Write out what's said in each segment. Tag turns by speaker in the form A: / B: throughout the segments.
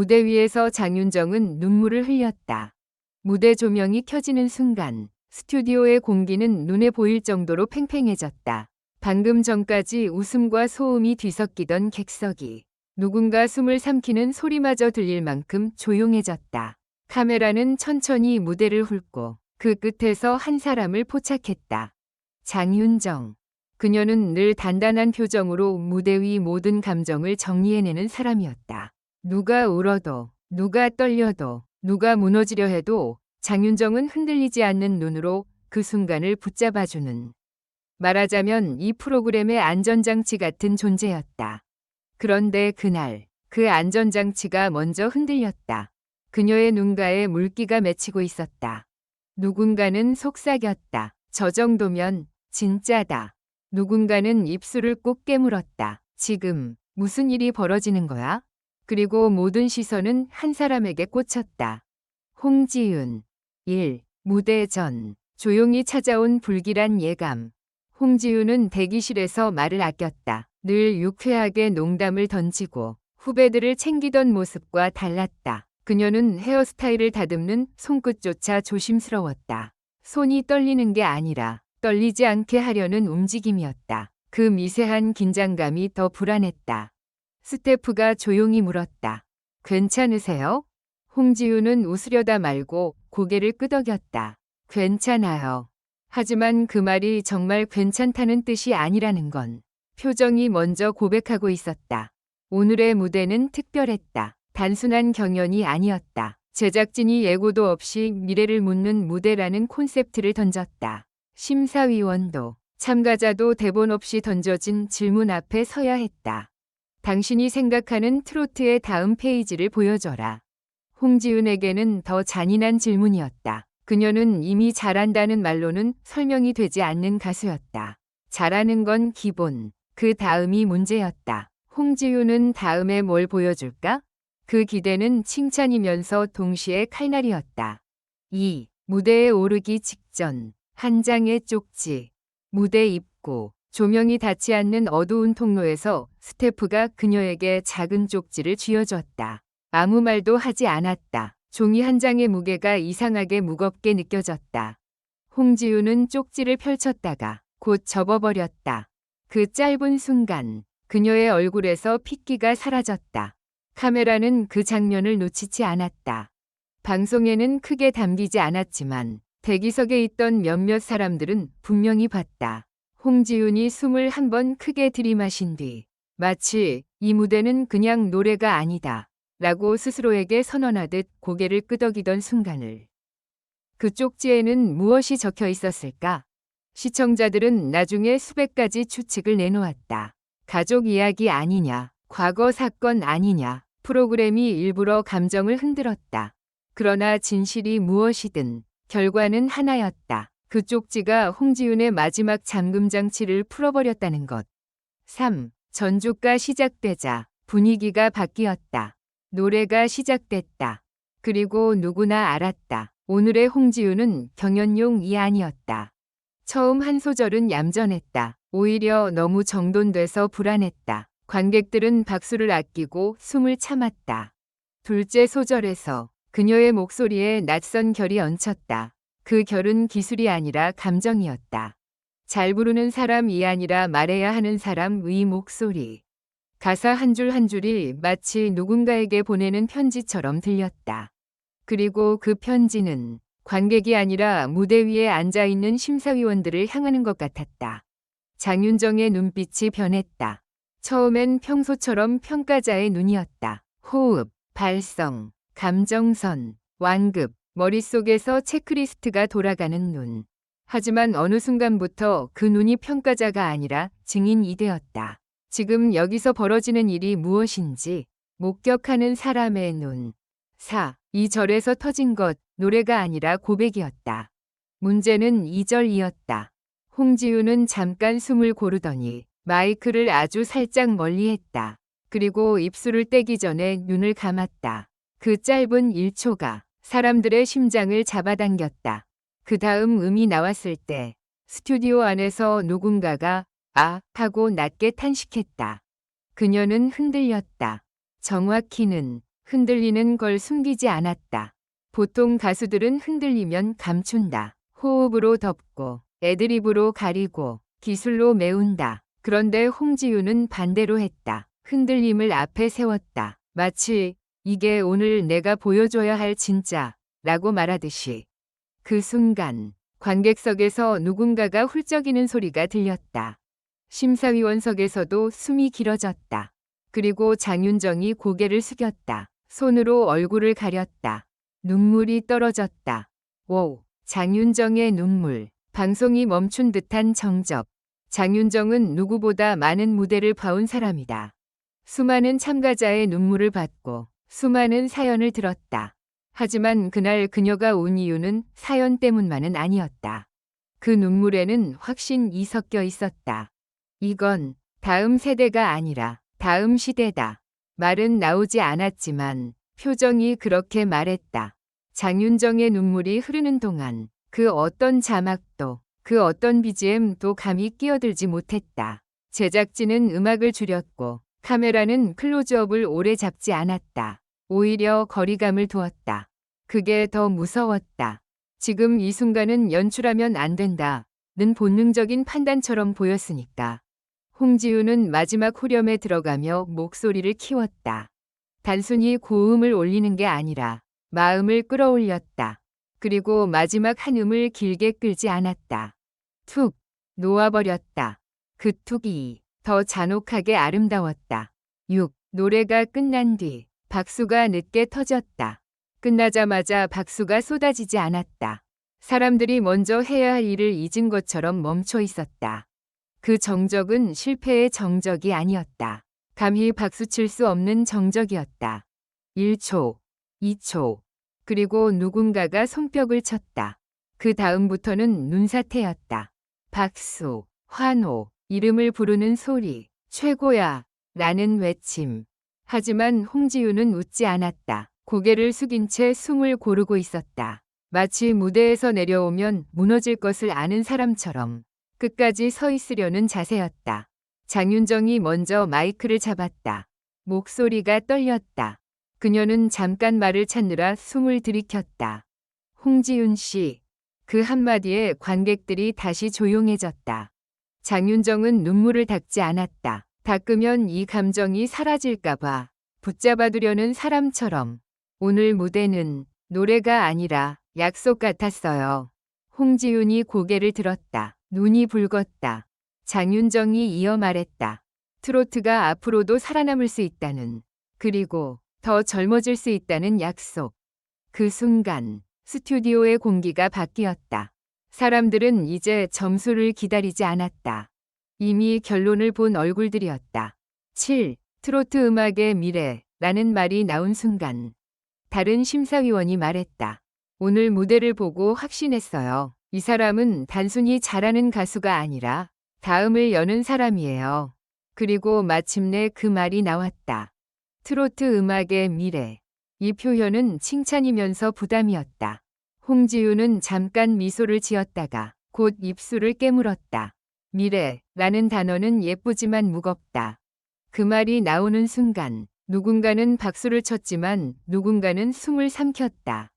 A: 무대 위에서 장윤정은 눈물을 흘렸다. 무대 조명이 켜지는 순간 스튜디오의 공기는 눈에 보일 정도로 팽팽해졌다. 방금 전까지 웃음과 소음이 뒤섞이던 객석이 누군가 숨을 삼키는 소리마저 들릴 만큼 조용해졌다. 카메라는 천천히 무대를 훑고 그 끝에서 한 사람을 포착했다. 장윤정. 그녀는 늘 단단한 표정으로 무대 위 모든 감정을 정리해내는 사람이었다. 누가 울어도, 누가 떨려도, 누가 무너지려 해도 장윤정은 흔들리지 않는 눈으로 그 순간을 붙잡아주는, 말하자면 이 프로그램의 안전장치 같은 존재였다. 그런데 그날 그 안전장치가 먼저 흔들렸다. 그녀의 눈가에 물기가 맺히고 있었다. 누군가는 속삭였다. 저 정도면 진짜다. 누군가는 입술을 꼭 깨물었다. 지금 무슨 일이 벌어지는 거야? 그리고 모든 시선은 한 사람에게 꽂혔다. 홍지윤. 1. 무대 전. 조용히 찾아온 불길한 예감. 홍지윤은 대기실에서 말을 아꼈다. 늘 유쾌하게 농담을 던지고 후배들을 챙기던 모습과 달랐다. 그녀는 헤어스타일을 다듬는 손끝조차 조심스러웠다. 손이 떨리는 게 아니라 떨리지 않게 하려는 움직임이었다. 그 미세한 긴장감이 더 불안했다. 스태프가 조용히 물었다. 괜찮으세요? 홍지윤은 웃으려다 말고 고개를 끄덕였다. 괜찮아요. 하지만 그 말이 정말 괜찮다는 뜻이 아니라는 건 표정이 먼저 고백하고 있었다. 오늘의 무대는 특별했다. 단순한 경연이 아니었다. 제작진이 예고도 없이 미래를 묻는 무대라는 콘셉트를 던졌다. 심사위원도 참가자도 대본 없이 던져진 질문 앞에 서야 했다. 당신이 생각하는 트로트의 다음 페이지를 보여줘라. 홍지윤에게는 더 잔인한 질문이었다. 그녀는 이미 잘한다는 말로는 설명이 되지 않는 가수였다. 잘하는 건 기본, 그 다음이 문제였다. 홍지윤은 다음에 뭘 보여줄까? 그 기대는 칭찬이면서 동시에 칼날이었다. 2. 무대에 오르기 직전. 한 장의 쪽지. 무대 입구. 조명이 닿지 않는 어두운 통로에서 스태프가 그녀에게 작은 쪽지를 쥐어줬다. 아무 말도 하지 않았다. 종이 한 장의 무게가 이상하게 무겁게 느껴졌다. 홍지윤은 쪽지를 펼쳤다가 곧 접어버렸다. 그 짧은 순간 그녀의 얼굴에서 핏기가 사라졌다. 카메라는 그 장면을 놓치지 않았다. 방송에는 크게 담기지 않았지만 대기석에 있던 몇몇 사람들은 분명히 봤다. 홍지윤이 숨을 한 번 크게 들이마신 뒤 마치 이 무대는 그냥 노래가 아니다 라고 스스로에게 선언하듯 고개를 끄덕이던 순간을. 그 쪽지에는 무엇이 적혀 있었을까? 시청자들은 나중에 수백 가지 추측을 내놓았다. 가족 이야기 아니냐, 과거 사건 아니냐, 프로그램이 일부러 감정을 흔들었다. 그러나 진실이 무엇이든 결과는 하나였다. 그 쪽지가 홍지윤의 마지막 잠금장치를 풀어버렸다는 것. 3. 전주가 시작되자 분위기가 바뀌었다. 노래가 시작됐다. 그리고 누구나 알았다. 오늘의 홍지윤은 경연용이 아니었다. 처음 한 소절은 얌전했다. 오히려 너무 정돈돼서 불안했다. 관객들은 박수를 아끼고 숨을 참았다. 둘째 소절에서 그녀의 목소리에 낯선 결이 얹혔다. 그 결은 기술이 아니라 감정이었다. 잘 부르는 사람이 아니라 말해야 하는 사람의 목소리. 가사 한 줄 한 줄이 마치 누군가에게 보내는 편지처럼 들렸다. 그리고 그 편지는 관객이 아니라 무대 위에 앉아있는 심사위원들을 향하는 것 같았다. 장윤정의 눈빛이 변했다. 처음엔 평소처럼 평가자의 눈이었다. 호흡, 발성, 감정선, 완급, 머릿속에서 체크리스트가 돌아가는 눈. 하지만 어느 순간부터 그 눈이 평가자가 아니라 증인이 되었다. 지금 여기서 벌어지는 일이 무엇인지 목격하는 사람의 눈. 4. 이 절에서 터진 것, 노래가 아니라 고백이었다. 문제는 2절이었다. 홍지윤은 잠깐 숨을 고르더니 마이크를 아주 살짝 멀리했다. 그리고 입술을 떼기 전에 눈을 감았다. 그 짧은 1초가 사람들의 심장을 잡아당겼다. 그 다음 음이 나왔을 때 스튜디오 안에서 누군가가 아 하고 낮게 탄식했다. 그녀는 흔들렸다. 정확히는 흔들리는 걸 숨기지 않았다. 보통 가수들은 흔들리면 감춘다. 호흡으로 덮고 애드립으로 가리고 기술로 메운다. 그런데 홍지윤은 반대로 했다. 흔들림을 앞에 세웠다. 마치 이게 오늘 내가 보여줘야 할 진짜라고 말하듯이. 그 순간 관객석에서 누군가가 훌쩍이는 소리가 들렸다. 심사위원석에서도 숨이 길어졌다. 그리고 장윤정이 고개를 숙였다. 손으로 얼굴을 가렸다. 눈물이 떨어졌다. 오, 장윤정의 눈물. 방송이 멈춘 듯한 정적. 장윤정은 누구보다 많은 무대를 봐온 사람이다. 수많은 참가자의 눈물을 받고 수많은 사연을 들었다. 하지만 그날 그녀가 운 이유는 사연 때문만은 아니었다. 그 눈물에는 확신이 섞여 있었다. 이건 다음 세대가 아니라 다음 시대다. 말은 나오지 않았지만 표정이 그렇게 말했다. 장윤정의 눈물이 흐르는 동안 그 어떤 자막도 그 어떤 BGM도 감히 끼어들지 못했다. 제작진은 음악을 줄였고 카메라는 클로즈업을 오래 잡지 않았다. 오히려 거리감을 두었다. 그게 더 무서웠다. 지금 이 순간은 연출하면 안 된다는 본능적인 판단처럼 보였으니까. 홍지윤은 마지막 후렴에 들어가며 목소리를 키웠다. 단순히 고음을 올리는 게 아니라 마음을 끌어올렸다. 그리고 마지막 한 음을 길게 끌지 않았다. 툭 놓아버렸다. 그 툭이 더 잔혹하게 아름다웠다. 6. 노래가 끝난 뒤 박수가 늦게 터졌다. 끝나자마자 박수가 쏟아지지 않았다. 사람들이 먼저 해야 할 일을 잊은 것처럼 멈춰 있었다. 그 정적은 실패의 정적이 아니었다. 감히 박수칠 수 없는 정적이었다. 1초, 2초, 그리고 누군가가 손뼉을 쳤다. 그 다음부터는 눈사태였다. 박수, 환호, 이름을 부르는 소리, 최고야, 라는 외침. 하지만 홍지윤은 웃지 않았다. 고개를 숙인 채 숨을 고르고 있었다. 마치 무대에서 내려오면 무너질 것을 아는 사람처럼 끝까지 서 있으려는 자세였다. 장윤정이 먼저 마이크를 잡았다. 목소리가 떨렸다. 그녀는 잠깐 말을 찾느라 숨을 들이켰다. 홍지윤 씨. 그 한마디에 관객들이 다시 조용해졌다. 장윤정은 눈물을 닦지 않았다. 닦으면 이 감정이 사라질까봐 붙잡아두려는 사람처럼. 오늘 무대는 노래가 아니라 약속 같았어요. 홍지윤이 고개를 들었다. 눈이 붉었다. 장윤정이 이어 말했다. 트로트가 앞으로도 살아남을 수 있다는, 그리고 더 젊어질 수 있다는 약속. 그 순간 스튜디오의 공기가 바뀌었다. 사람들은 이제 점수를 기다리지 않았다. 이미 결론을 본 얼굴들이었다. 7. 트로트 음악의 미래라는 말이 나온 순간 다른 심사위원이 말했다. 오늘 무대를 보고 확신했어요. 이 사람은 단순히 잘하는 가수가 아니라 다음을 여는 사람이에요. 그리고 마침내 그 말이 나왔다. 트로트 음악의 미래. 이 표현은 칭찬이면서 부담이었다. 홍지윤은 잠깐 미소를 지었다가 곧 입술을 깨물었다. 미래라는 단어는 예쁘지만 무겁다. 그 말이 나오는 순간 누군가는 박수를 쳤지만 누군가는 숨을 삼켰다.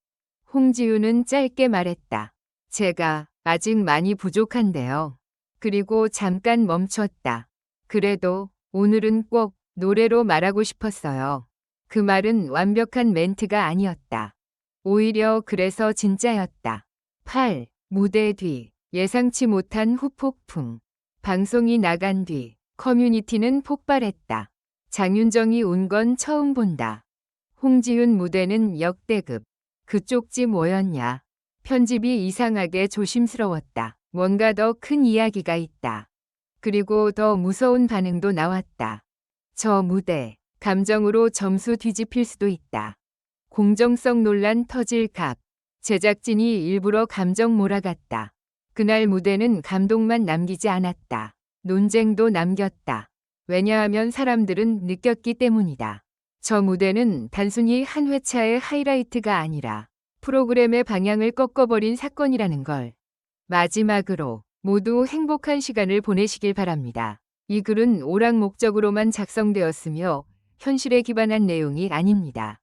A: 홍지윤은 짧게 말했다. 제가 아직 많이 부족한데요. 그리고 잠깐 멈췄다. 그래도 오늘은 꼭 노래로 말하고 싶었어요. 그 말은 완벽한 멘트가 아니었다. 오히려 그래서 진짜였다. 8. 무대 뒤 예상치 못한 후폭풍. 방송이 나간 뒤 커뮤니티는 폭발했다. 장윤정이 운 건 처음 본다. 홍지윤 무대는 역대급. 그 쪽지 뭐였냐. 편집이 이상하게 조심스러웠다. 뭔가 더 큰 이야기가 있다. 그리고 더 무서운 반응도 나왔다. 저 무대, 감정으로 점수 뒤집힐 수도 있다. 공정성 논란 터질 각. 제작진이 일부러 감정 몰아갔다. 그날 무대는 감동만 남기지 않았다. 논쟁도 남겼다. 왜냐하면 사람들은 느꼈기 때문이다. 저 무대는 단순히 한 회차의 하이라이트가 아니라 프로그램의 방향을 꺾어버린 사건이라는 걸. 마지막으로 모두 행복한 시간을 보내시길 바랍니다. 이 글은 오락 목적으로만 작성되었으며 현실에 기반한 내용이 아닙니다.